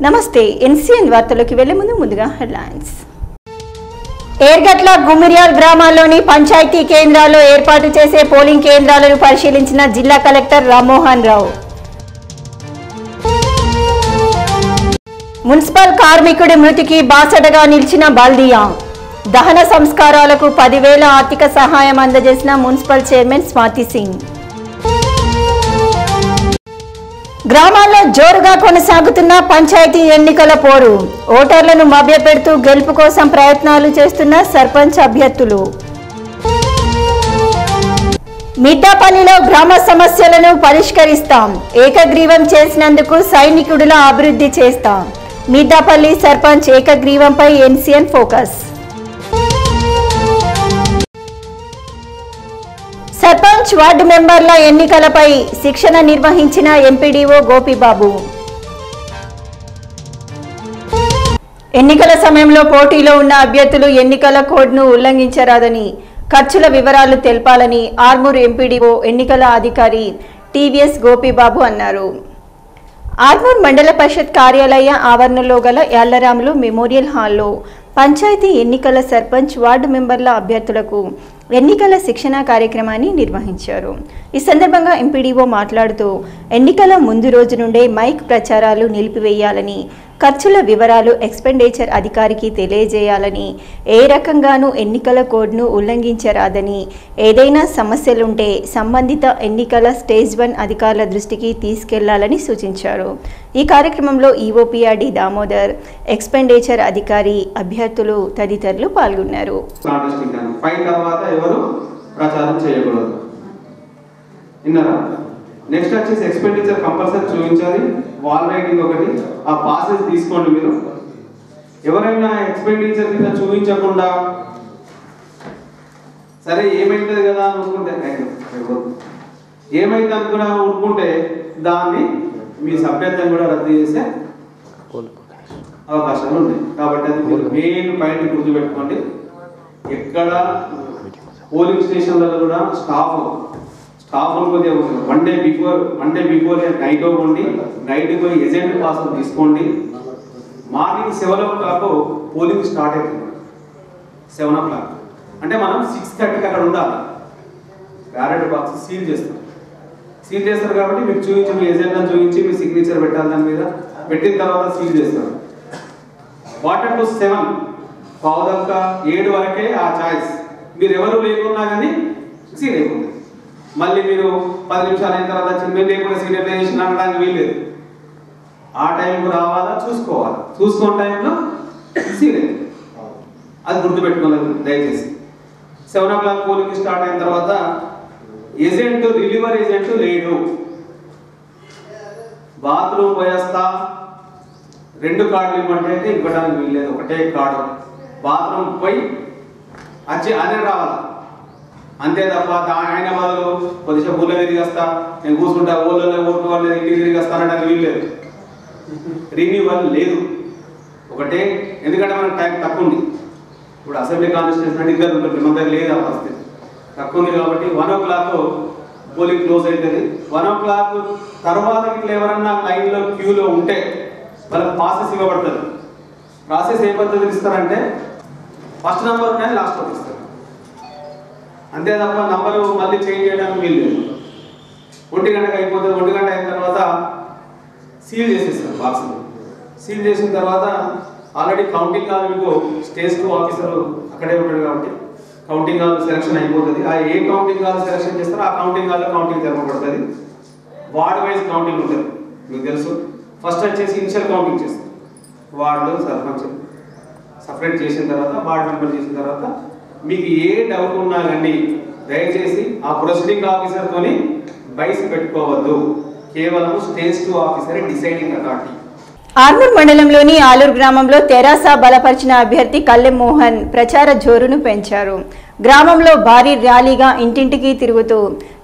నమస్తే ఎన్సీఎన్ వార్తలోకి వెళ్లే ముందుగా హెడ్లైన్స్. ఏర్గట్ల గుమిర్యాల్ గ్రామాల్లోని పంచాయతీ కేంద్రాల్లో ఏర్పాటు చేసే పోలింగ్ కేంద్రాలను పరిశీలించిన జిల్లా కలెక్టర్ రామ్మోహన్ రావు. మున్సిపల్ కార్మికుడి మృతికి బాసటగా నిలిచిన బాల్దియా. దహన సంస్కారాలకు 10,000 ఆర్థిక సహాయం అందజేసిన మున్సిపల్ చైర్మన్ స్వాతి సింగ్. గ్రామాల్లో జోరుగా కొనసాగుతున్న పంచాయతీ ఎన్నికల పోరు. ఓటర్లను మభ్యపెడుతూ గెలుపు కోసం ప్రయత్నాలు చేస్తున్న సర్పంచ్ అభ్యర్థులు. మిద్దాపల్లిలో గ్రామ సమస్యలను పరిష్కరిస్తాం. ఏకగ్రీవం చేసినందుకు సైనికుడిలా అభివృద్ధి చేస్తాం. మిద్దాపల్లి సర్పంచ్ ఏకగ్రీవంపై ఎన్సీఎన్ ఫోకస్. సర్పంచ్ వార్డు మెంబర్ల ఎన్నికలపై శిక్షణ నిర్వహించిన ఎంపీడీఓ గోపిబాబు. ఎన్నికల సమయంలో పోటీలో ఉన్న అభ్యర్థులు ఎన్నికల కోడ్ను ఉల్లంఘించరాదని, ఖర్చుల వివరాలు తెలపాలని ఆర్మూర్ ఎంపీడీఓ ఎన్నికల అధికారి టీవీఎస్ గోపిబాబు అన్నారు. ఆర్మూర్ మండల పరిషత్ కార్యాలయ ఆవరణలో గల యాళ్లరాములు మెమోరియల్ హాల్లో పంచాయతీ ఎన్నికల సర్పంచ్ వార్డు మెంబర్ల అభ్యర్థులకు ఎన్నికల శిక్షణ కార్యక్రమాన్ని నిర్వహించారు. ఈ సందర్భంగా ఎంపీడీఓ మాట్లాడుతూ ఎన్నికల ముందు రోజు నుండే మైక్ ప్రచారాలు నిలిపివేయాలని, ఖర్చుల వివరాలు ఎక్స్పెండిచర్ అధికారికి తెలియజేయాలని, ఏ రకంగానూ ఎన్నికల కోడ్ను ఉల్లంఘించరాదని, ఏదైనా సమస్యలుంటే సంబంధిత ఎన్నికల స్టేజ్ 1 అధికారుల దృష్టికి తీసుకెళ్లాలని సూచించారు. ఈ కార్యక్రమంలో ఈఓపీఆర్డి దామోదర్, ఎక్స్పెండిచర్ అధికారి, అభ్యర్థులు తదితరులు పాల్గొన్నారు. నెక్స్ట్ వచ్చేసి ఎక్స్పెండిచర్ కంపల్సరీ చూపించాలి. వాల్ రైటింగ్ ఒకటి, ఆ పాసెస్ తీసుకోండి. మీరు ఎవరైనా ఎక్స్పెండిచర్ కింద చూపించకుండా సరే ఏమైతుంది కదా అనుకుంటే, ఏమైతే అనుకున్నా ఊరుకుంటే దాన్ని మీ సభ్యత్వం కూడా రద్దు చేసే అవకాశాలు ఉన్నాయి. కాబట్టి అది మీరు మెయిన్ పాయింట్ గుర్తుపెట్టుకోండి. ఎక్కడ పోలింగ్ స్టేషన్లలో కూడా స్టాఫ్ కొద్దిగా వన్ డే బిఫోర్ నైట్ ఉండి, నైట్ పోయి ఏజెంట్ పాస్ తీసుకోండి. మార్నింగ్ 7 o'clock పోలింగ్ స్టార్ట్ అవుతుంది. 7 o'clock అంటే మనం 6:30కి అక్కడ ఉండాలి. బ్యాలెట్ బాక్స్ సీల్ చేస్తారు కాబట్టి మీకు చూపించి, మీ ఏజెంట్ అని చూపించి మీ సిగ్నేచర్ పెట్టాలి. దాని మీద పెట్టిన తర్వాత సీల్ చేస్తారు. 7 7 వరకే ఆ ఛాయిస్. మీరు ఎవరు లేకున్నా కానీ సీల్ అయిపోతుంది. మళ్ళీ మీరు 10 నిమిషాలు అయిన తర్వాత మీరు లేకుండా సీట్ ఎట్లా చేసిన అనడానికి వీల్లేదు. ఆ టైంకు రావాలా, చూసుకున్న టైంలో సీల్ అయింది. అది గుర్తుపెట్టుకోలేదు దయచేసి. 7 o'clock పోలింగ్ స్టార్ట్ అయిన తర్వాత రిలీవర్ ఏజెంట్ లేడు. బాత్రూమ్ పోయేస్తా 2 కార్డులు ఇవ్వమంటే ఇవ్వడానికి వీల్లేదు. ఒకటే కార్డు. బాత్రూమ్ పోయి అనే రావాలి అంతే తప్ప ఆయన బదులు కొద్దిసేపు ఊళ్ళో తిరిగి వస్తా, నేను కూర్చుంటా, ఊళ్ళో ఓట్లు వాళ్ళని ఇంటికి తిరిగి వస్తానంటే వీల్లేదు. రిన్యూవల్ లేదు. ఒకటే, ఎందుకంటే మనకు టైం తక్కువ ఉంది. ఇప్పుడు అసెంబ్లీ కాన్స్టిట్యూషన్ అంటే ఇద్దరు ఉంటుంది, మన దగ్గర లేదు. ఆ పరిస్థితి తక్కువ ఉంది కాబట్టి 1 o'clock పోలింగ్ క్లోజ్ అవుతుంది. 1 o'clock తర్వాత ఇట్లా ఎవరన్నా లైన్లో క్యూలో ఉంటే వాళ్ళకి ప్రాసెస్ ఇవ్వబడుతుంది. ప్రాసెస్ ఏ పద్ధతిని ఇస్తారంటే ఫస్ట్ నెంబర్ ఉన్నాయి, లాస్ట్ వరకు ఇస్తారు. అంతే తప్ప నంబరు మళ్ళీ చేంజ్ చేయడానికి వీల్లేదు. 1 గంటకు అయిపోతుంది. 1 గంట అయిన తర్వాత సీల్ చేసేస్తారు బాక్స్ని. సీల్ చేసిన తర్వాత ఆల్రెడీ కౌంటింగ్ హాల్ మీకు స్టేజ్ 2 ఆఫీసర్ అక్కడే ఉంటాడు కాబట్టి కౌంటింగ్ హాల్ సెలక్షన్ అయిపోతుంది. ఆ ఏ కౌంటింగ్ హాల్ సెలక్షన్ చేస్తారో ఆ కౌంటింగ్ హాల్లో కౌంటింగ్ జరగబడుతుంది. వార్డ్ వైజ్ కౌంటింగ్ ఉంటుంది, మీకు తెలుసు. ఫస్ట్ వచ్చేసి ఇనిషియల్ కౌంటింగ్ చేస్తారు. వార్డులో సర్పంచ్ సపరేట్ చేసిన తర్వాత, వార్డ్ మెంబర్ చేసిన తర్వాత మీకు ఏ డౌట్ ఉన్నా కానీ దయచేసి ఆ ప్రొసీడింగ్ ఆఫీసర్తోని బైస్ పెట్టుకోవద్దు. కేవలం stage 2 officer deciding authority. Armoor మండలంలోని ఆలూరు గ్రామంలో తెరాస బలపరిచిన అభ్యర్థి కల్లెం మోహన్ ప్రచార జోరును పెంచారు. గ్రామంలో భారీ ర్యాలీగా ఇంటింటికి తిరుగుతూ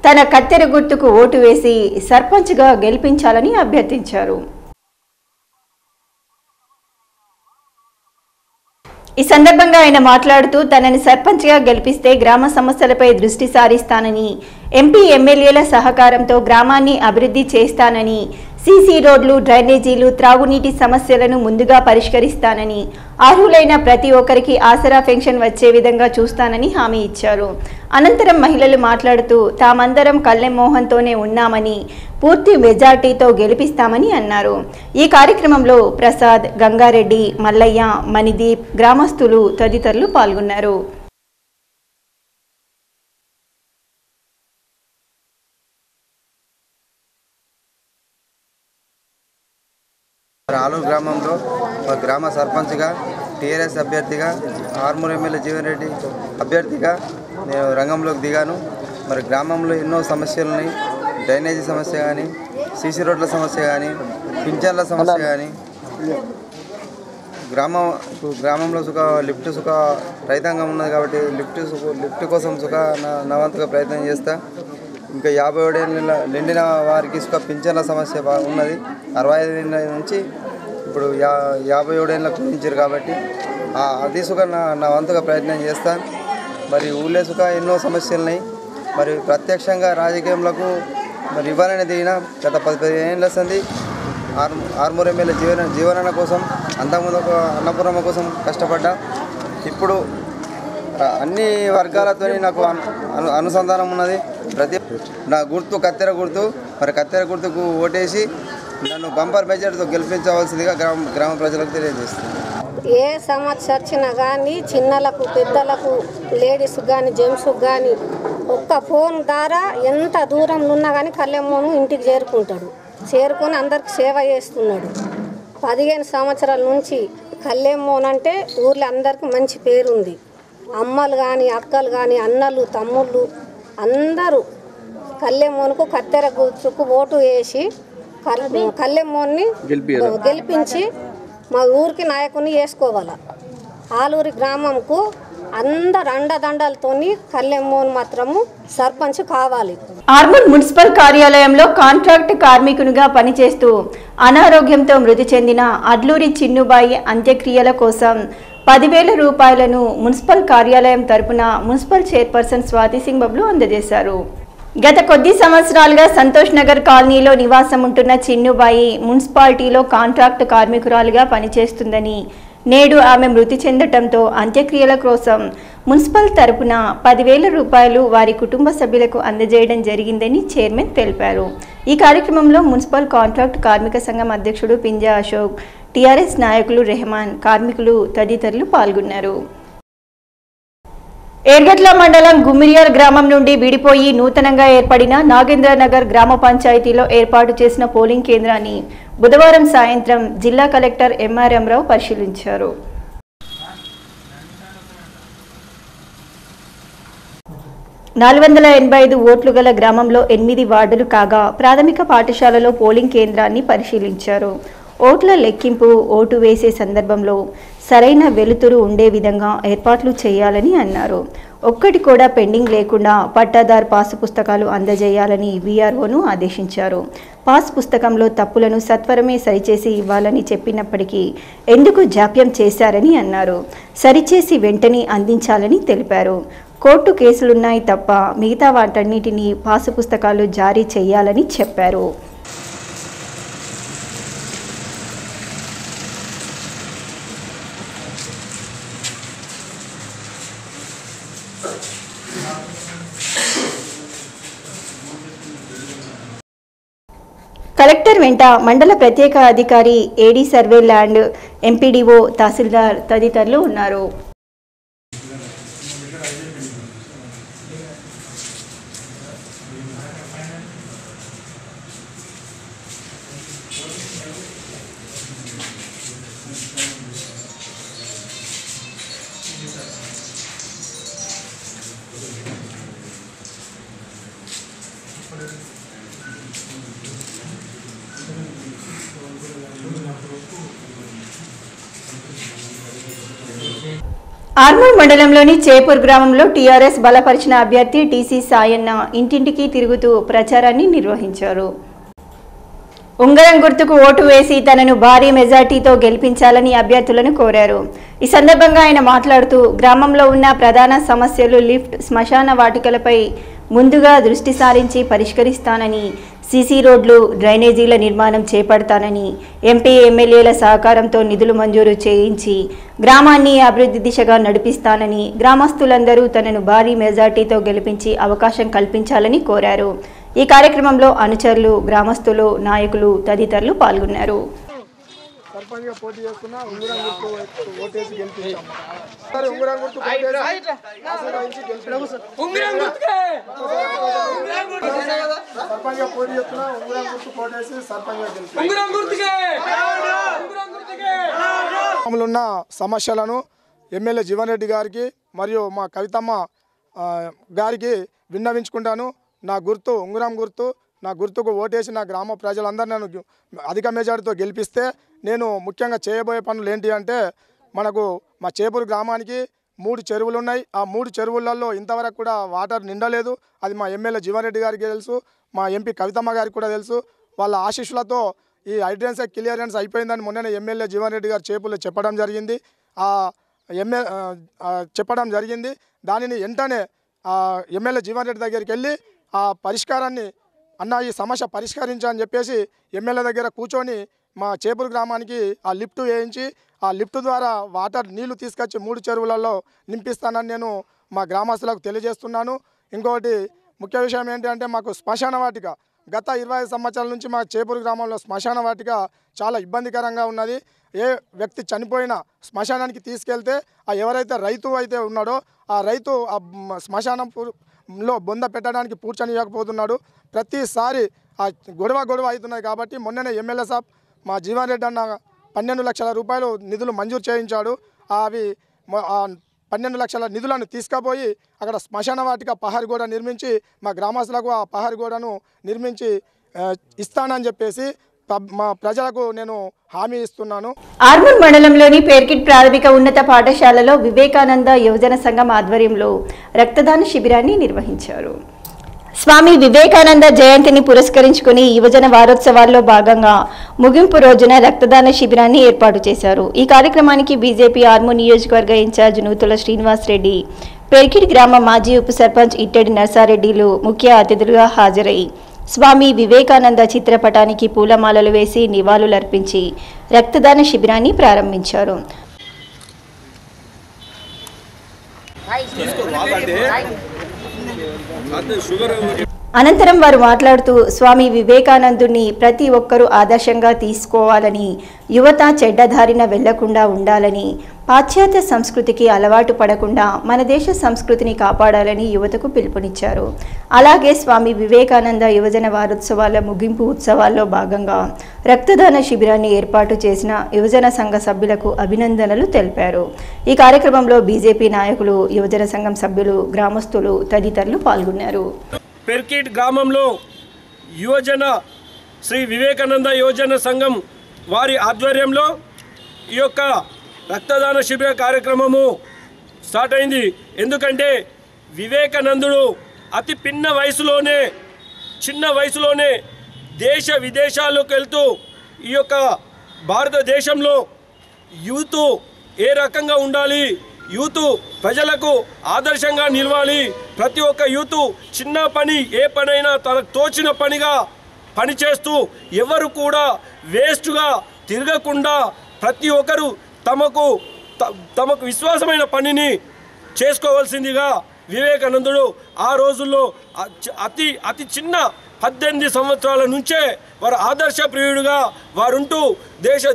తన కత్తెర గుర్తుకు ఓటు వేసి సర్పంచ్గా గెలిపించాలని అభ్యర్థించారు. ఈ సందర్భంగా ఆయన మాట్లాడుతూ తనని సర్పంచ్గా గెలిపిస్తే గ్రామ సమస్యలపై దృష్టి సారిస్తానని, ఎంపీ ఎమ్మెల్యేల సహకారంతో గ్రామాన్ని అభివృద్ధి చేస్తానని, సీసీ రోడ్లు, డ్రైనేజీలు, త్రాగునీటి సమస్యలను ముందుగా పరిష్కరిస్తానని, అర్హులైన ప్రతి ఒక్కరికి ఆసరా పెన్షన్ వచ్చే విధంగా చూస్తానని హామీ ఇచ్చారు. అనంతరం మహిళలు మాట్లాడుతూ తామందరం కళ్లెం మోహన్తోనే ఉన్నామని, పూర్తి మెజార్టీతో గెలిపిస్తామని అన్నారు. ఈ కార్యక్రమంలో ప్రసాద్, గంగారెడ్డి, మల్లయ్య, మణిదీప్, గ్రామస్తులు తదితరులు పాల్గొన్నారు. ఆలూరు గ్రామంలో గ్రామ సర్పంచ్గా, టీఆర్ఎస్ అభ్యర్థిగా, ఆర్మూర్ ఎమ్మెల్యే జీవన్ రెడ్డి అభ్యర్థిగా నేను రంగంలోకి దిగాను. మరి గ్రామంలో ఎన్నో సమస్యలు ఉన్నాయి. డ్రైనేజీ సమస్య కానీ, సీసీ రోడ్ల సమస్య కానీ, పింఛన్ల సమస్య కానీ, గ్రామంలో లిఫ్ట్ రైతాంగం ఉన్నది కాబట్టి లిఫ్ట్ కోసం నా వంతుగా ప్రయత్నం చేస్తా. ఇంకా 57 ఏళ్ళ నిండిన వారికి పింఛన్ల సమస్య ఉన్నది. 65 ఏళ్ళ నుంచి ఇప్పుడు 57 ఏళ్ళకు పెంచారు కాబట్టి అది నా వంతుగా ప్రయత్నం చేస్తాను. మరి ఊళ్ళో ఎన్నో సమస్యలు ఉన్నాయి. మరి ప్రత్యక్షంగా రాజకీయంలోకి మరి ఇవ్వాలని దిగిన గత 15 ఏళ్ళ సంది ఆర్మూర్ ఎమ్మెల్యే జీవనన్న కోసం, అంతకుముందు అన్నపూర్ణమ్మ కోసం కష్టపడ్డా. ఇప్పుడు అన్ని వర్గాలతో నాకు అనుసంధానం ఉన్నది. నా గుర్తు కత్తెర గుర్తు. మరి కత్తెర గుర్తుకు ఓటేసి నన్ను బంపర్ మెజార్టీతో గెలిపించవలసిందిగా గ్రామ ప్రజలకు తెలియజేస్తున్నాను. ఏ సమస్య వచ్చినా కానీ చిన్నలకు, పెద్దలకు, లేడీస్ కానీ, జెంట్స్కి కానీ ఒక్క ఫోన్ ద్వారా ఎంత దూరంలో ఉన్నా కానీ కళ్యాణ్ ఇంటికి చేరుకొని అందరికి సేవ చేస్తున్నాడు. 15 సంవత్సరాల నుంచి కళ్యాణ్ అంటే ఊర్లో అందరికీ మంచి పేరుంది. అమ్మలు కానీ, అక్కలు కానీ, అన్నలు, తమ్ముళ్ళు అందరూ కళ్యాణ్కు కత్తెర గుర్తుకు ఓటు వేసి కళ్యాణ్ని గెలిపించి మా ఊరికి నాయకుని వేసుకోవాలి. ఆలూరి గ్రామంకు అందరు అండదండలతో కళ్యాణ్ మాత్రము సర్పంచ్ కావాలి. ఆర్మూర్ మున్సిపల్ కార్యాలయంలో కాంట్రాక్ట్ కార్మికునిగా పనిచేస్తూ అనారోగ్యంతో మృతి చెందిన అడ్లూరి చిన్నుబాయి అంత్యక్రియల కోసం 10,000 రూపాయలను మున్సిపల్ కార్యాలయం తరపున మున్సిపల్ చైర్పర్సన్ స్వాతి సింగ్ బబ్లు అందజేశారు. గత కొద్ది సంవత్సరాలుగా సంతోష్ నగర్ కాలనీలో నివాసం ఉంటున్న చిన్నుబాయి మున్సిపాలిటీలో కాంట్రాక్ట్ కార్మికురాలుగా పనిచేస్తుందని, నేడు ఆమె మృతి చెందటంతో అంత్యక్రియల కోసం మున్సిపల్ తరపున 10,000 రూపాయలు వారి కుటుంబ సభ్యులకు అందజేయడం జరిగిందని చైర్మన్ తెలిపారు. ఈ కార్యక్రమంలో మున్సిపల్ కాంట్రాక్ట్ కార్మిక సంఘం అధ్యక్షుడు పింజా అశోక్, టీఆర్ఎస్ నాయకులు రెహమాన్, కార్మికులు తదితరులు పాల్గొన్నారు. ఏర్గట్ల మండలం గుమ్మిరియాల్ గ్రామం నుండి విడిపోయి నూతనంగా ఏర్పడిన నాగేంద్రనగర్ గ్రామ పంచాయతీలో ఏర్పాటు చేసిన పోలింగ్ కేంద్రాన్ని బుధవారం సాయంత్రం జిల్లా కలెక్టర్ ఎంఆర్ఎం రావు పరిశీలించారు. 485 ఓట్లు గల గ్రామంలో 8 వార్డులు కాగా ప్రాథమిక పాఠశాలలో పోలింగ్ కేంద్రాన్ని పరిశీలించారు. ఓట్ల లెక్కింపు, ఓటు వేసే సందర్భంలో సరైన వెలుతురు ఉండే విధంగా ఏర్పాట్లు చేయాలని అన్నారు. ఒక్కటి కూడా పెండింగ్ లేకుండా పట్టాదార్ పాసు పుస్తకాలు అందజేయాలని వీఆర్ఓను ఆదేశించారు. పాస్ పుస్తకంలో తప్పులను సత్వరమే సరిచేసి ఇవ్వాలని చెప్పినప్పటికీ ఎందుకు జాప్యం చేశారని అన్నారు. సరిచేసి వెంటనే అందించాలని తెలిపారు. కోర్టు కేసులున్నాయి తప్ప మిగతా వాటన్నిటినీ పాసు పుస్తకాలు జారీ చేయాలని చెప్పారు. కలెక్టర్ వెంట మండల ప్రత్యేక అధికారి, ఏడీ సర్వే ల్యాండ్, ఎంపీడీఓ, తహసీల్దార్ తదితరులు ఉన్నారు. ఆర్మూర్ మండలంలోని చేపూర్ గ్రామంలో టీఆర్ఎస్ బలపరిచిన అభ్యర్థి టీసీ సాయన్న ఇంటింటికి తిరుగుతూ ప్రచారాన్ని నిర్వహించారు. ఉంగరం గుర్తుకు ఓటు వేసి తనను భారీ మెజార్టీతో గెలిపించాలని అభ్యర్థులను కోరారు. ఈ సందర్భంగా ఆయన మాట్లాడుతూ గ్రామంలో ఉన్న ప్రధాన సమస్యలు లిఫ్ట్, శ్మశాన వాటికలపై ముందుగా దృష్టి సారించి పరిష్కరిస్తానని, సీసీ రోడ్లు, డ్రైనేజీల నిర్మాణం చేపడతానని, ఎంపీ ఎమ్మెల్యేల సహకారంతో నిధులు మంజూరు చేయించి గ్రామాన్ని అభివృద్ధి దిశగా నడిపిస్తానని, గ్రామస్తులందరూ తనను భారీ మెజార్టీతో గెలిపించి అవకాశం కల్పించాలని కోరారు. ఈ కార్యక్రమంలో అనుచరులు, గ్రామస్తులు, నాయకులు తదితరులు పాల్గొన్నారు. సర్పంచ్గా పోటీ చేస్తున్నా ఉంగరం గుర్తు ఓటేసి గెలిపించాం. సర్పంచ్గా పోటీ చేస్తున్నా ఉంగరం గుర్తు ఓటేసి సర్పంచ్గా గెలిపించాం. ఉన్న సమస్యలను ఎమ్మెల్యే జీవన్ రెడ్డి గారికి మరియు మా కవితమ్మ గారికి విన్నవించుకుంటాను. నా గుర్తు ఉంగరం గుర్తు, నా గుర్తుకు ఓటేసి నా గ్రామ ప్రజలందరూ నన్ను అధిక మెజార్టీతో గెలిపిస్తే నేను ముఖ్యంగా చేయబోయే పనులు ఏంటి అంటే, మనకు మా చేపూరు గ్రామానికి 3 చెరువులు ఉన్నాయి. ఆ 3 చెరువులలో ఇంతవరకు కూడా వాటర్ నిండలేదు. అది మా ఎమ్మెల్యే జీవన్ రెడ్డి గారికి తెలుసు, మా ఎంపీ కవితమ్మ గారికి కూడా తెలుసు. వాళ్ళ ఆశీస్సులతో ఈ హైడ్రెన్స్ క్లియరెన్స్ అయిపోయిందని మొన్ననే ఎమ్మెల్యే జీవన్ రెడ్డి గారు చేపూరులో చెప్పడం జరిగింది. దానిని వెంటనే ఎమ్మెల్యే జీవన్ రెడ్డి దగ్గరికి వెళ్ళి ఆ పరిష్కారాన్ని అన్న ఈ సమస్య పరిష్కరించని చెప్పేసి ఎమ్మెల్యే దగ్గర కూర్చొని మా చేపూరు గ్రామానికి ఆ లిఫ్ట్ వేయించి ఆ లిఫ్ట్ ద్వారా వాటర్ నీళ్లు తీసుకొచ్చి 3 చెరువులలో నింపిస్తానని నేను మా గ్రామస్తులకు తెలియజేస్తున్నాను. ఇంకొకటి ముఖ్య విషయం ఏంటంటే, మాకు శ్మశాన వాటిక గత 25 సంవత్సరాల నుంచి మా చేపూరు గ్రామంలో శ్మశాన వాటిక చాలా ఇబ్బందికరంగా ఉన్నది. ఏ వ్యక్తి చనిపోయినా శ్మశానానికి తీసుకెళ్తే ఆ ఎవరైతే రైతు అయితే ఉన్నాడో ఆ రైతు ఆ శ్మశానంలో బొంద పెట్టడానికి పూడ్చనియకపోతున్నాడు. ప్రతిసారి ఆ గొడవ అవుతున్నాయి. కాబట్టి మొన్ననే ఎమ్మెల్యే సాబ్ మా జీవన్ రెడ్డి అన్న 12 లక్షల రూపాయలు నిధులు మంజూరు చేయించాడు. అవి 12 లక్షల నిధులను తీసుకుపోయి అక్కడ శ్మశాన వాటిక పహారి గోడ నిర్మించి మా గ్రామస్తులకు ఆ పహారి గోడను నిర్మించి ఇస్తానని చెప్పేసి మా ప్రజలకు నేను హామీ ఇస్తున్నాను. ఆర్మూర్ మండలంలోని పేర్కిట్ ప్రాథమిక ఉన్నత పాఠశాలలో వివేకానంద యువజన సంఘం ఆధ్వర్యంలో రక్తదాన శిబిరాన్ని నిర్వహించారు. స్వామి వివేకానంద జయంతిని పురస్కరించుకుని యువజన వారోత్సవాల్లో భాగంగా ముగింపు రోజున రక్తదాన శిబిరాన్ని ఏర్పాటు చేశారు. ఈ కార్యక్రమానికి బీజేపీ ఆర్మూర్ నియోజకవర్గ ఇన్ఛార్జ్ నూతుల శ్రీనివాస్ రెడ్డి, పేర్కిట్ గ్రామ మాజీ ఉప సర్పంచ్ ఇట్టెడి నర్సారెడ్డిలు ముఖ్య అతిథులుగా హాజరై స్వామి వివేకానంద చిత్రపటానికి పూలమాలలు వేసి నివాళులర్పించి రక్తదాన శిబిరాన్ని ప్రారంభించారు. అనంతరం వారు మాట్లాడుతూ స్వామి వివేకానందుని ప్రతి ఒక్కరూ ఆదర్శంగా తీసుకోవాలని, యువత చెడ్డదారిన వెళ్లకుండా ఉండాలని, పాశ్చాత్య సంస్కృతికి అలవాటు పడకుండా మన దేశ సంస్కృతిని కాపాడాలని యువతకు పిలుపునిచ్చారు. అలాగే స్వామి వివేకానంద యువజన వారోత్సవాల ముగింపు ఉత్సవాల్లో భాగంగా రక్తదాన శిబిరాన్ని ఏర్పాటు చేసిన యువజన సంఘ సభ్యులకు అభినందనలు తెలిపారు. ఈ కార్యక్రమంలో బీజేపీ నాయకులు, యువజన సంఘం సభ్యులు, గ్రామస్తులు తదితరులు పాల్గొన్నారు. పెర్కిట్ గ్రామంలో యువజన శ్రీ వివేకానంద యువజన సంఘం వారి ఆధ్వర్యంలో ఈ యొక్క రక్తదాన శిబిర కార్యక్రమము స్టార్ట్ అయింది. ఎందుకంటే వివేకానందుడు అతి చిన్న వయసులోనే దేశ విదేశాలకు వెళ్తూ ఈ యొక్క భారతదేశంలో యూత్ ఏ రకంగా ఉండాలి, యూత్ ప్రజలకు ఆదర్శంగా నిలవాలి, ప్రతి ఒక్క యూత్ చిన్న పని ఏ పనైనా తనకు తోచిన పనిగా పనిచేస్తూ ఎవరు కూడా వేస్ట్గా తిరగకుండా ప్రతి ఒక్కరు తమకు విశ్వాసమైన పనిని చేసుకోవాల్సిందిగా వివేకానందుడు ఆ రోజుల్లో అతి చిన్న 18 సంవత్సరాల నుంచే వారు ఆదర్శ ప్రియుడిగా వారుంటూ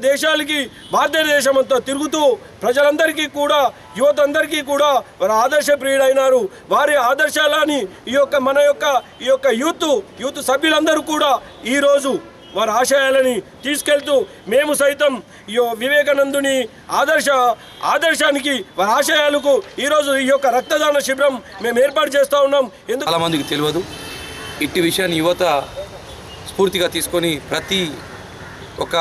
దేశాలకి భారతదేశం అంతా తిరుగుతూ ప్రజలందరికీ కూడా యువత అందరికీ కూడా వారు ఆదర్శ ప్రియుడైనారు. వారి ఆదర్శాలని ఈ యొక్క యూత్ సభ్యులందరూ కూడా ఈరోజు వారి ఆశయాలని తీసుకెళ్తూ మేము సైతం వివేకానందుని ఆదర్శానికి వారి ఆశయాలకు ఈరోజు ఈ యొక్క రక్తదాన శిబిరం మేము ఏర్పాటు చేస్తూ ఉన్నాం. ఎందుకు చాలా మందికి తెలియదు. ఇట్టి విషయాన్ని యువత స్ఫూర్తిగా తీసుకొని ప్రతి ఒక్క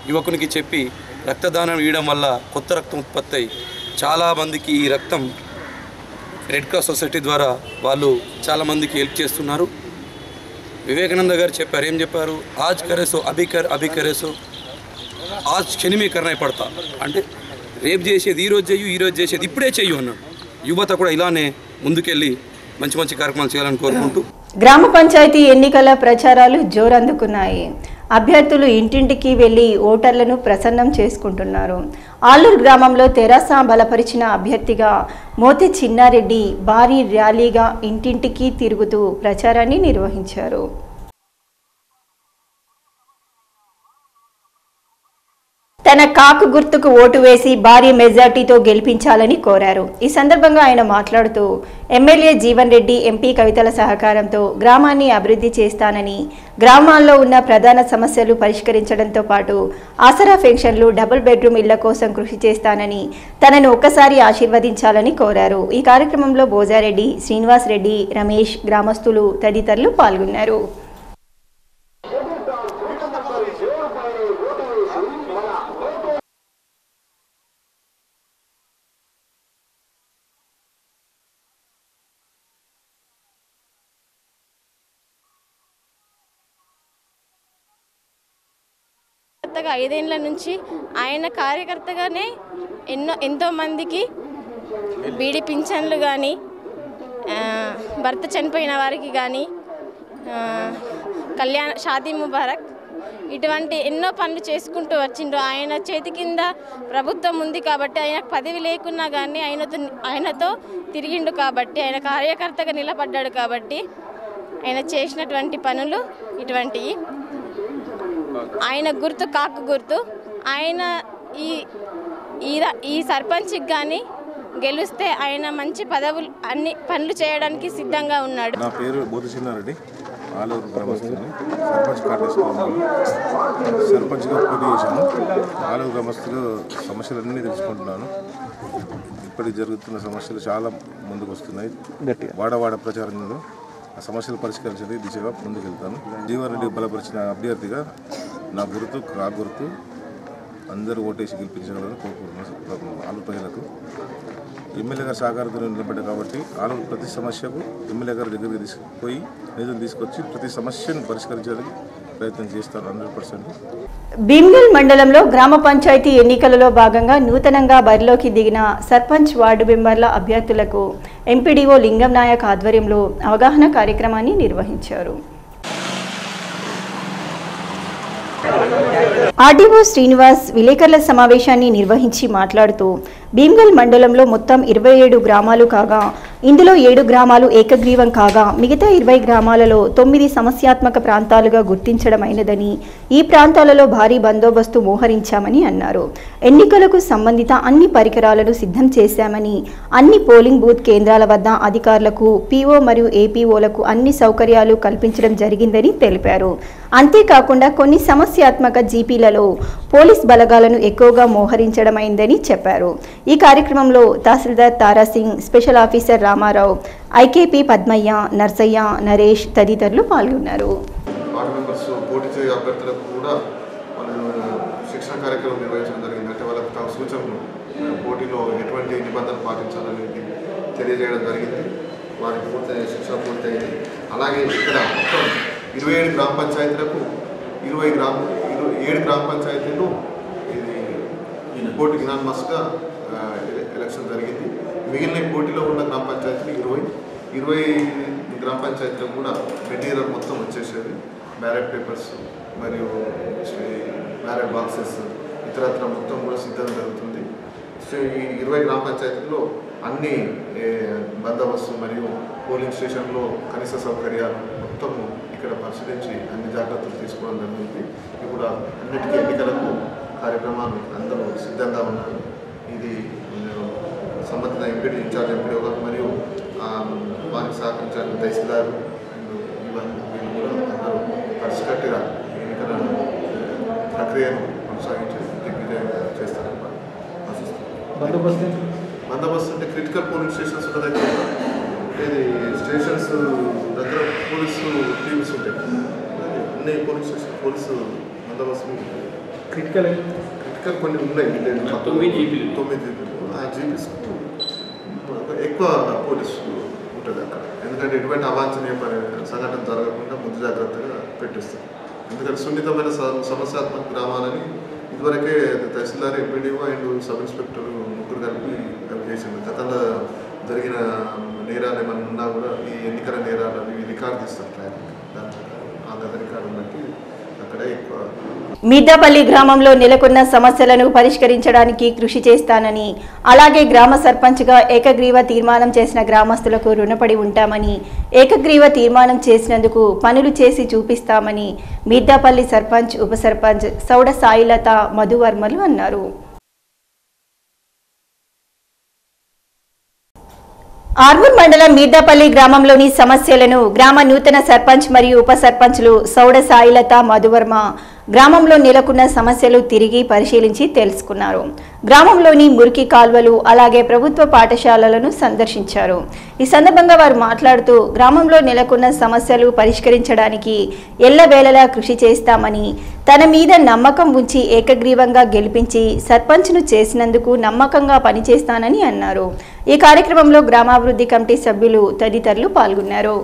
యువకునికి చెప్పి రక్తదానం ఇవ్వడం వల్ల కొత్త రక్తం ఉత్పత్తి అయ్యి చాలామందికి ఈ రక్తం రెడ్ క్రాస్ సొసైటీ ద్వారా వాళ్ళు చాలామందికి హెల్ప్ చేస్తున్నారు. వివేకానంద గారు చెప్పారు, ఏం చెప్పారు? ఆజ్ కరేసో అభి కరేసో ఆజ్ క్షణమే కర్ణై పడతా, అంటే రేపు చేసేది ఈరోజు చేసేది ఇప్పుడే చెయ్యు అన్నాడు. యువత కూడా ఇలానే ముందుకెళ్ళి మంచి కార్యక్రమాలు చేయాలని కోరుకుంటూ గ్రామ పంచాయతీ ఎన్నికల ప్రచారాలు జోరందుకున్నాయి. అభ్యర్థులు ఇంటింటికి వెళ్లి ఓటర్లను ప్రసన్నం చేసుకుంటున్నారు. ఆలూరు గ్రామంలో తెరాస బలపరిచిన అభ్యర్థిగా మోతి చిన్నారెడ్డి భారీ ర్యాలీగా ఇంటింటికి తిరుగుతూ ప్రచారాన్ని నిర్వహించారు. తన కాకు గుర్తుకు ఓటు వేసి భారీ మెజార్టీతో గెలిపించాలని కోరారు. ఈ సందర్భంగా ఆయన మాట్లాడుతూ ఎమ్మెల్యే జీవన్ రెడ్డి, ఎంపీ కవితల సహకారంతో గ్రామాన్ని అభివృద్ధి చేస్తానని, గ్రామాల్లో ఉన్న ప్రధాన సమస్యలు పరిష్కరించడంతో పాటు ఆసరా పెన్షన్లు, డబుల్ బెడ్రూమ్ ఇళ్ల కోసం కృషి చేస్తానని తనను ఒక్కసారి ఆశీర్వదించాలని కోరారు. ఈ కార్యక్రమంలో బోజారెడ్డి, శ్రీనివాస్ రెడ్డి, రమేష్, గ్రామస్తులు తదితరులు పాల్గొన్నారు. గత 5 ఏళ్ల నుంచి ఆయన కార్యకర్తగానే ఎంతో మందికి బీడీ పింఛన్లు కానీ, భర్త చనిపోయిన వారికి కానీ, షాదీ ముబారక్ ఇటువంటి ఎన్నో పనులు చేసుకుంటూ వచ్చిండ్రు. ఆయన చేతి కింద ప్రభుత్వం ఉంది కాబట్టి, ఆయన పదవి లేకున్నా కానీ ఆయనతో తిరిగిండు కాబట్టి, ఆయన కార్యకర్తగా నిలబడ్డాడు కాబట్టి ఆయన చేసినటువంటి పనులు ఇటువంటివి. ఆయన గుర్తు కాకు గుర్తు. ఆయన ఈ సర్పంచ్కి కానీ గెలిస్తే ఆయన మంచి పదవులు అన్ని పనులు చేయడానికి సిద్ధంగా ఉన్నాడు. నా పేరు మోతి చిన్నారెడ్డి, ఆలూరు గ్రామస్తుని. సర్పంచ్ కార్డు తీసుకున్నాను, సర్పంచ్గా పోటీ చేశాను. ఆలూరు గ్రామస్తులు సమస్యలన్నీ తెలుసుకుంటున్నాను. ఇప్పటికి జరుగుతున్న సమస్యలు చాలా ముందుకు వస్తున్నాయి. వాడవాడ ప్రచారంలో ఆ సమస్యలు పరిష్కరించే దిశగా ముందుకెళ్తాను. జీవన్ రెడ్డి బలపరిచిన అభ్యర్థిగా నా గుర్తు కా గుర్తు అందరూ ఓటేసి గెలిపించగలని కోరుకుంటున్నాను. ఆలూరు ప్రజలకు ఎమ్మెల్యే గారు సహకారంతో నిలబడ్డారు కాబట్టి ఆలూరు ప్రతి సమస్యకు ఎమ్మెల్యే గారి దగ్గరికి తీసుకుపోయి నిధులు తీసుకొచ్చి ప్రతి సమస్యను పరిష్కరించడానికి ప్రయత్నం చేస్తారు 100%. భీమ్గల్ మండలంలో గ్రామ పంచాయతీ ఎన్నికలలో భాగంగా నూతనంగా బరిలోకి దిగిన సర్పంచ్, వార్డు మెంబర్ల అభ్యర్థులకు ఎంపీడీఓ లింగం నాయక్ ఆధ్వర్యంలో అవగాహన కార్యక్రమాన్ని నిర్వహించారు. ఆర్డీఓ శ్రీనివాస్ విలేకరుల సమావేశాన్ని నిర్వహించి మాట్లాడుతూ భీమ్గల్ మండలంలో మొత్తం 27 గ్రామాలు కాగా ఇందులో 7 గ్రామాలు ఏకగ్రీవం కాగా మిగతా 20 గ్రామాలలో 9 సమస్యాత్మక ప్రాంతాలుగా గుర్తించడమైనదని, ఈ ప్రాంతాలలో భారీ బందోబస్తు మోహరించామని అన్నారు. ఎన్నికలకు సంబంధిత అన్ని పరికరాలను సిద్ధం చేశామని, అన్ని పోలింగ్ బూత్ కేంద్రాల వద్ద అధికారులకు, పీఓ మరియు ఏపీఓలకు అన్ని సౌకర్యాలు కల్పించడం జరిగిందని తెలిపారు. అంతేకాకుండా కొన్ని సమస్యాత్మక జీపీలలో పోలీస్ బలగాలను ఎక్కువగా మోహరించడమైందని చెప్పారు. ఈ కార్యక్రమంలో tahsildar Tara Singh, special officer Ramarao, IKP Padmaiah, Narsaiah, Naresh తదితరులు పాల్గొన్నారు. అభ్యర్థులకు కూడా శిక్షణ కార్యక్రమం నిర్వహించడం జరిగింది. అంటే వాళ్ళకి తమ సూచనలు పోటీలో ఎటువంటి నిబంధనలు పాటించాలనేది తెలియజేయడం జరిగింది. వారికి పూర్తి శిక్షణ పూర్తయింది. అలాగే ఇక్కడ మొత్తం 27 గ్రామ పంచాయతీలకు 7 గ్రామ పంచాయతీలు ఇది పోటీ యునానిమస్గా ఎలక్షన్ జరిగింది. మిగిలిన పోటీలో ఉన్న గ్రామ పంచాయతీలు 20 గ్రామ పంచాయతీలకు కూడా మెటీరియల్ మొత్తం వచ్చేసేది. బ్యాలెట్ పేపర్స్ మరియు బ్యాలెట్ బాక్సెస్ ఇతరత్ర మొత్తం కూడా సిద్ధం జరుగుతుంది. సో ఈ 20 గ్రామ పంచాయతీల్లో అన్ని బందోబస్తు మరియు పోలింగ్ స్టేషన్లో కనీస సౌకర్యాలు మొత్తం ఇక్కడ పరిశీలించి అన్ని జాగ్రత్తలు తీసుకోవడం జరిగింది. ఇప్పుడు అన్నిటికీ ఎన్నికలకు కార్యక్రమాలు అందరూ సిద్ధంగా ఉన్నారు. ఇది సంబంధిత ఎంపీడీ ఇన్ఛార్జ్ ఎంపీడీ మరియు వారికి సహకరించాలని తహసీల్దార్ వీళ్ళు కూడా అందరూ కలిసికట్టుగా ఎన్నికల ప్రక్రియను కొనసాగించి దిగ్విజయం చేస్తారని ఆశిస్తున్నాను. బందోబస్తు అంటే క్రిటికల్ పోలింగ్ స్టేషన్స్ ఉన్న దగ్గర ఇది స్టేషన్స్ దగ్గర పోలీసు టీమ్స్ ఉంటాయి. అన్ని పోలీస్ స్టేషన్ పోలీసు బందోబస్తు క్రిటికల్ కొన్ని ఉన్నాయి. 9 జీపీలు ఆ జీపీస్ ఎక్కువ పోలీసు ఉంటుంది అక్కడ. ఎందుకంటే ఎటువంటి అవాంఛనీయ సంఘటన జరగకుండా ముందు జాగ్రత్తగా పెట్టిస్తారు. ఎందుకంటే సున్నితమైన సమస్యాత్మక గ్రామాలని ఇదివరకే తహసీల్దార్, ఎంపీడీఓ అండ్ సబ్ ఇన్స్పెక్టర్ ముగ్గురు కలిపి చేసింది. గతంలో జరిగిన నేరాలు ఏమైనా ఉన్నా కూడా ఈ ఎన్నికల నేరాలు అవి రికార్డు తీస్తారు. దాని రికార్డు బట్టి అక్కడే ఎక్కువ. మీర్దాపల్లి గ్రామంలో నెలకొన్న సమస్యలను పరిష్కరించడానికి కృషి చేస్తానని, అలాగే గ్రామ సర్పంచ్గా ఏకగ్రీవ తీర్మానం చేసిన గ్రామస్తులకు రుణపడి ఉంటామని, ఏకగ్రీవ తీర్మానం చేసినందుకు పనులు చేసి చూపిస్తామని మీర్దాపల్లి సర్పంచ్, ఉప సర్పంచ్ సౌడ సాయిలత, మధువర్మలు అన్నారు. ఆర్మూర్ మండలం మీర్దాపల్లి గ్రామంలోని సమస్యలను గ్రామ నూతన సర్పంచ్ మరియు ఉప సర్పంచ్లు సౌడ సాయిలత, మధువర్మ గ్రామంలో నెలకొన్న సమస్యలు తిరిగి పరిశీలించి తెలుసుకున్నారు. గ్రామంలోని మురికి కాల్వలు, అలాగే ప్రభుత్వ పాఠశాలలను సందర్శించారు. ఈ సందర్భంగా వారు మాట్లాడుతూ గ్రామంలో నెలకొన్న సమస్యలు పరిష్కరించడానికి ఎల్లవేళలా కృషి చేస్తామని, తన మీద నమ్మకం ఉంచి ఏకగ్రీవంగా గెలిపించి సర్పంచ్ను చేసినందుకు నమ్మకంగా పనిచేస్తానని అన్నారు. ఈ కార్యక్రమంలో గ్రామాభివృద్ధి కమిటీ సభ్యులు తదితరులు పాల్గొన్నారు.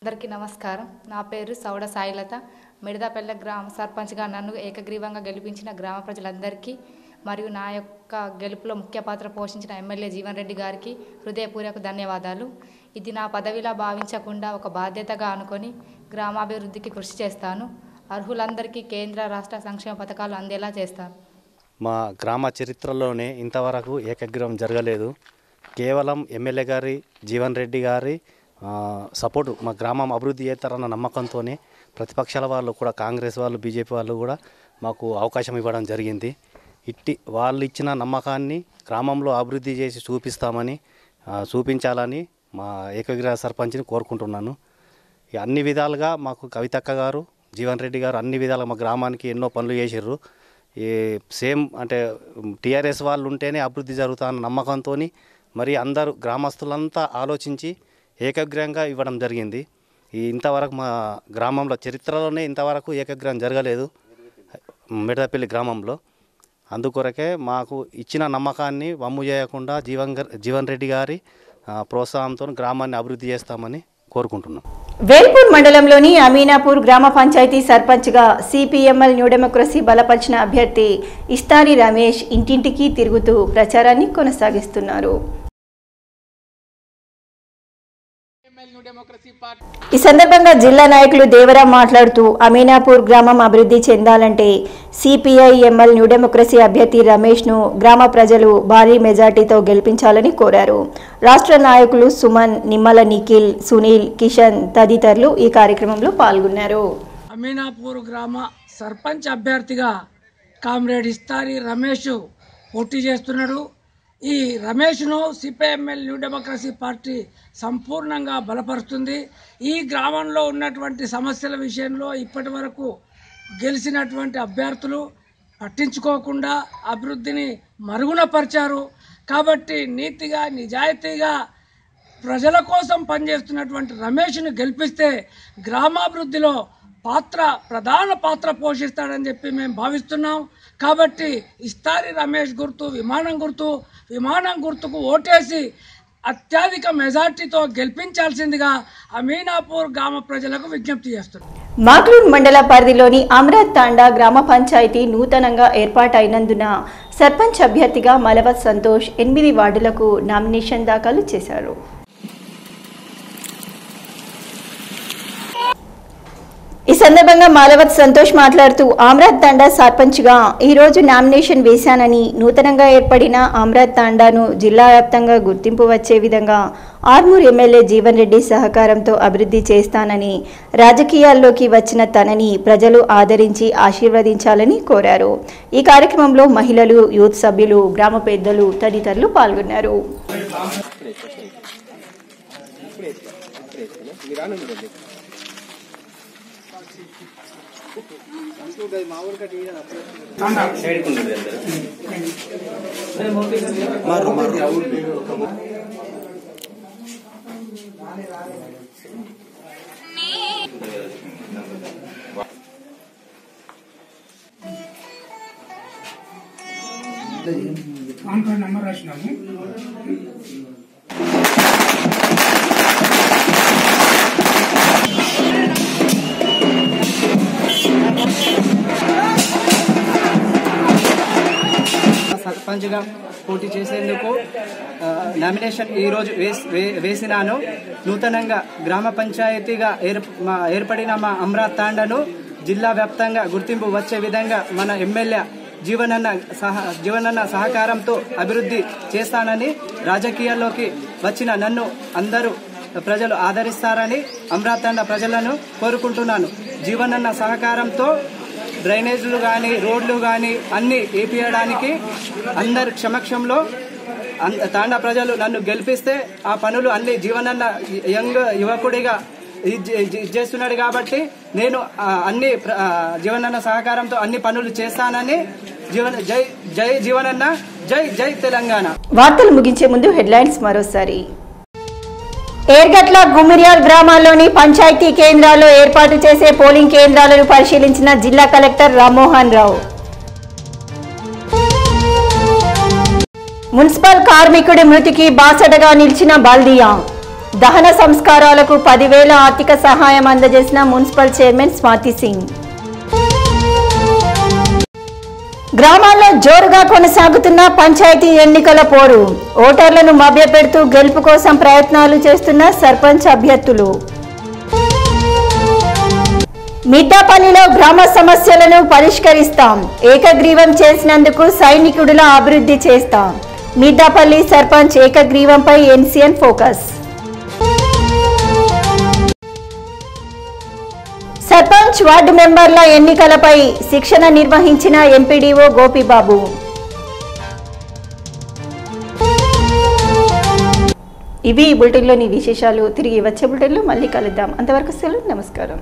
అందరికీ నమస్కారం. నా పేరు సౌడ సాయిలత. మిడదాపల్లె గ్రామ సర్పంచ్గా నన్ను ఏకగ్రీవంగా గెలిపించిన గ్రామ ప్రజలందరికీ మరియు నా యొక్క గెలుపులో ముఖ్య పాత్ర పోషించిన ఎమ్మెల్యే జీవన్ రెడ్డి గారికి హృదయపూర్వక ధన్యవాదాలు. ఇది నా పదవిలా భావించకుండా ఒక బాధ్యతగా అనుకొని గ్రామాభివృద్ధికి కృషి చేస్తాను. అర్హులందరికీ కేంద్ర రాష్ట్ర సంక్షేమ పథకాలు అందేలా చేస్తాను. మా గ్రామ చరిత్రలోనే ఇంతవరకు ఏకగ్రీవం జరగలేదు. కేవలం ఎమ్మెల్యే గారి జీవన్ రెడ్డి గారి సపోర్టు, మా గ్రామం అభివృద్ధి చేస్తారన్న నమ్మకంతోనే ప్రతిపక్షాల వాళ్ళు కూడా, కాంగ్రెస్ వాళ్ళు, బీజేపీ వాళ్ళు కూడా మాకు అవకాశం ఇవ్వడం జరిగింది. వాళ్ళు ఇచ్చిన నమ్మకాన్ని గ్రామంలో అభివృద్ధి చేసి చూపించాలని మా ఏకగ్రీవ సర్పంచ్ని కోరుకుంటున్నాను. అన్ని విధాలుగా మాకు కవితక్క గారు, జీవన్ రెడ్డి గారు అన్ని విధాలుగా మా గ్రామానికి ఎన్నో పనులు చేసిర్రు. సేమ్ అంటే టీఆర్ఎస్ వాళ్ళు ఉంటేనే అభివృద్ధి జరుగుతాన్న నమ్మకంతో మరి అందరూ గ్రామస్తులంతా ఆలోచించి ఏకగ్రీవంగా ఇవ్వడం జరిగింది. ఇంతవరకు మా గ్రామంలో చరిత్రలోనే ఇంతవరకు ఏకగ్రీవం జరగలేదు మిడదపల్లి గ్రామంలో. అందుకొరకే మాకు ఇచ్చిన నమ్మకాన్ని వమ్ము చేయకుండా జీవన్ రెడ్డి గారి ప్రోత్సాహంతో గ్రామాన్ని అభివృద్ధి చేస్తామని కోరుకుంటున్నాం. వేల్పూర్ మండలంలోని అమీనాపూర్ గ్రామ పంచాయతీ సర్పంచ్గా సిపిఎంఎల్ న్యూ డెమోక్రసీ బలపరిచిన అభ్యర్థి ఇస్తారి రమేష్ ఇంటింటికి తిరుగుతూ ప్రచారాన్ని కొనసాగిస్తున్నారు. ఈ సందర్భంగా జిల్లా నాయకులు దేవరాం మాట్లాడుతూ అమీనాపూర్ గ్రామం అభివృద్ధి చెందాలంటే సిపిఐఎంఎల్ న్యూ డెమోక్రసీ అభ్యర్థి రమేష్ను గ్రామ ప్రజలు భారీ మెజార్టీతో గెలిపించాలని కోరారు. రాష్ట్ర నాయకులు సుమన్, నిమ్మల నిఖిల్, సునీల్, కిషన్ తదితరులు ఈ కార్యక్రమంలో పాల్గొన్నారు. అమీనాపూర్ గ్రామ సర్పంచ్ అభ్యర్థిగా కామ్రేడ్ ఇస్తారి రమేష్ పోటీ చేస్తున్నాడు. ఈ రమేష్ను సిపిఎంఎల్ న్యూ డెమోక్రసీ పార్టీ సంపూర్ణంగా బలపరుస్తుంది. ఈ గ్రామంలో ఉన్నటువంటి సమస్యల విషయంలో ఇప్పటి వరకు గెలిచినటువంటి అభ్యర్థులు పట్టించుకోకుండా అభివృద్ధిని మరుగున పరిచారు. కాబట్టి నీతిగా, నిజాయితీగా ప్రజల కోసం పనిచేస్తున్నటువంటి రమేష్ను గెలిపిస్తే గ్రామాభివృద్ధిలో ప్రధాన పాత్ర పోషిస్తాడని చెప్పి మేము భావిస్తున్నాం. కాబట్టి ఇస్తారి రమేష్ గుర్తు విమానం గుర్తుకు ఓటేసి అత్యధిక మెజార్టీతో గెలిపించాల్సిందిగా అమీనాపూర్ గ్రామ ప్రజలకు విజ్ఞప్తి చేస్తున్నాం. మాగ్లూర్ మండల పరిధిలోని అమరాత్ తాండా గ్రామ పంచాయతీ నూతనంగా ఏర్పాటైనందున సర్పంచ్ అభ్యర్థిగా మలవత్ సంతోష్ 8 వార్డులకు నామినేషన్ దాఖలు చేశారు. ఈ సందర్భంగా మాలవత్ సంతోష్ మాట్లాడుతూ అమరాత్ తాండా సర్పంచ్గా ఈరోజు నామినేషన్ వేశానని, నూతనంగా ఏర్పడిన అమరాత్ తాండాను జిల్లా వ్యాప్తంగా గుర్తింపు వచ్చే విధంగా ఆర్మూర్ ఎమ్మెల్యే జీవన్ రెడ్డి సహకారంతో అభివృద్ధి చేస్తానని, రాజకీయాల్లోకి వచ్చిన తనని ప్రజలు ఆదరించి ఆశీర్వదించాలని కోరారు. ఈ కార్యక్రమంలో మహిళలు, యూత్ సభ్యులు, గ్రామ పెద్దలు తదితరులు పాల్గొన్నారు. నంబర్ రాసినాము. సర్పంచ్గా పోటీ చేసేందుకు నామినేషన్ ఈరోజు వేసినాను. నూతనంగా గ్రామ పంచాయతీగా ఏర్పడిన మా అమ్రాత్ తాండాను జిల్లా వ్యాప్తంగా గుర్తింపు వచ్చే విధంగా మన ఎమ్మెల్యే జీవనన్న సహకారంతో అభివృద్ధి చేస్తానని, రాజకీయాల్లోకి వచ్చిన నన్ను అందరూ ప్రజలు ఆదరిస్తారని అమ్రాత్ తాండా ప్రజలను కోరుకుంటున్నాను. జీవనన్న సహకారంతో డ్రైనేజీలు కానీ రోడ్లు కానీ అన్ని వేపియడానికి అందరి సమక్షంలో తాండా ప్రజలు నన్ను గెలిపిస్తే ఆ పనులు అన్ని జీవనన్న యంగ్ యువకుడిగా చేస్తున్నాడు కాబట్టి నేను అన్ని జీవనన్న సహకారంతో అన్ని పనులు చేస్తానని జై జీవనన్న, జై జై తెలంగాణ. వార్తలు ముగించే ముందు హెడ్లైన్స్ మరోసారి. ఏర్గట్ల గుమిర్యాల్ గ్రామాల్లోని పంచాయతీ కేంద్రాల్లో ఏర్పాటు చేసే పోలింగ్ కేంద్రాలను పరిశీలించిన జిల్లా కలెక్టర్ రామ్మోహన్ రావు. మున్సిపల్ కార్మికుడి మృతికి బాసటగా నిలిచిన బాల్దియా. దహన సంస్కారాలకు 10,000 ఆర్థిక సహాయం అందజేసిన మున్సిపల్ చైర్మన్ స్వాతి సింగ్. గ్రామాల్లో జోరుగా కొనసాగుతున్న పంచాయతీ ఎన్నికల పోరు. ఓటర్లను మభ్యపెడుతూ గెలుపు కోసం ప్రయత్నాలు చేస్తున్న సర్పంచ్ అభ్యర్థులు. మిద్దపల్లిలో గ్రామ సమస్యలను పరిష్కరిస్తాం. ఏకగ్రీవం చేసినందుకు సైనికుడిలా అభివృద్ధి చేస్తాం. మిద్దపల్లి సర్పంచ్ ఏకగ్రీవంపై ఎన్సీఎన్ ఫోకస్. సర్పంచ్ వార్డు మెంబర్ల ఎన్నికలపై శిక్షణ నిర్వహించిన ఎంపీడీఓ గోపిబాబు. ఇవి ఈ బులెటిన్లోని విశేషాలు. తిరిగి వచ్చే బులెటిన్లో మళ్ళీ కలుద్దాం. అంతవరకు సెలవు. నమస్కారం.